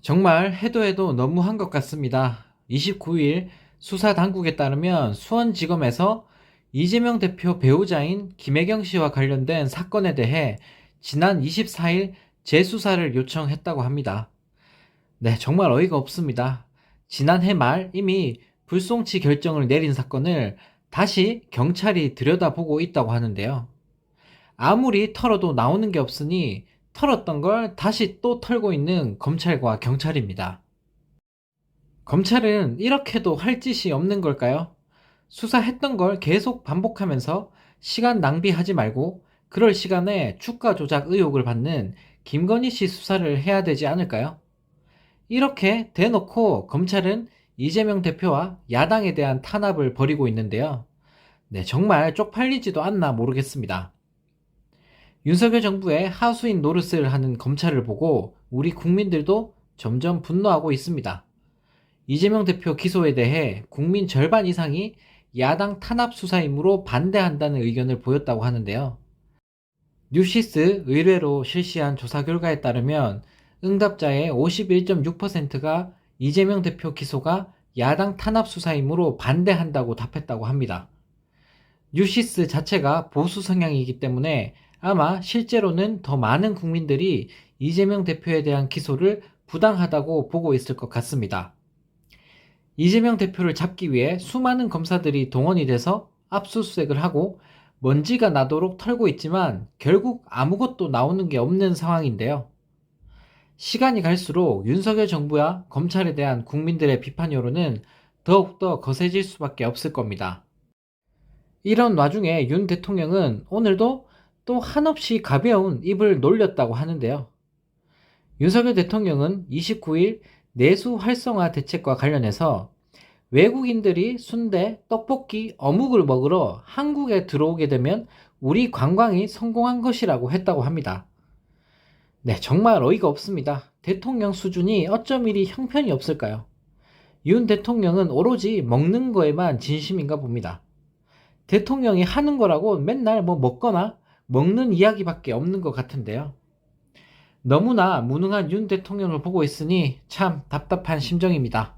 정말 해도 해도 너무한 것 같습니다. 29일 수사 당국에 따르면 수원지검에서 이재명 대표 배우자인 김혜경 씨와 관련된 사건에 대해 지난 24일 재수사를 요청했다고 합니다. 네, 정말 어이가 없습니다. 지난해 말 이미 불송치 결정을 내린 사건을 다시 경찰이 들여다보고 있다고 하는데요. 아무리 털어도 나오는 게 없으니 털었던 걸 다시 또 털고 있는 검찰과 경찰입니다. 검찰은 이렇게도 할 짓이 없는 걸까요? 수사했던 걸 계속 반복하면서 시간 낭비하지 말고 그럴 시간에 주가 조작 의혹을 받는 김건희 씨 수사를 해야 되지 않을까요? 이렇게 대놓고 검찰은 이재명 대표와 야당에 대한 탄압을 벌이고 있는데요. 네, 정말 쪽팔리지도 않나 모르겠습니다. 윤석열 정부의 하수인 노릇을 하는 검찰을 보고 우리 국민들도 점점 분노하고 있습니다. 이재명 대표 기소에 대해 국민 절반 이상이 야당 탄압 수사임으로 반대한다는 의견을 보였다고 하는데요. 뉴시스 의뢰로 실시한 조사 결과에 따르면 응답자의 51.6%가 이재명 대표 기소가 야당 탄압 수사임으로 반대한다고 답했다고 합니다. 뉴시스 자체가 보수 성향이기 때문에 아마 실제로는 더 많은 국민들이 이재명 대표에 대한 기소를 부당하다고 보고 있을 것 같습니다. 이재명 대표를 잡기 위해 수많은 검사들이 동원이 돼서 압수수색을 하고 먼지가 나도록 털고 있지만 결국 아무것도 나오는 게 없는 상황인데요. 시간이 갈수록 윤석열 정부와 검찰에 대한 국민들의 비판 여론은 더욱더 거세질 수밖에 없을 겁니다. 이런 와중에 윤 대통령은 오늘도 또 한없이 가벼운 입을 놀렸다고 하는데요. 윤석열 대통령은 29일 내수 활성화 대책과 관련해서 외국인들이 순대, 떡볶이, 어묵을 먹으러 한국에 들어오게 되면 우리 관광이 성공한 것이라고 했다고 합니다. 네, 정말 어이가 없습니다. 대통령 수준이 어쩜 이리 형편이 없을까요? 윤 대통령은 오로지 먹는 거에만 진심인가 봅니다. 대통령이 하는 거라고 맨날 뭐 먹거나 먹는 이야기밖에 없는 것 같은데요. 너무나 무능한 윤 대통령을 보고 있으니 참 답답한 심정입니다.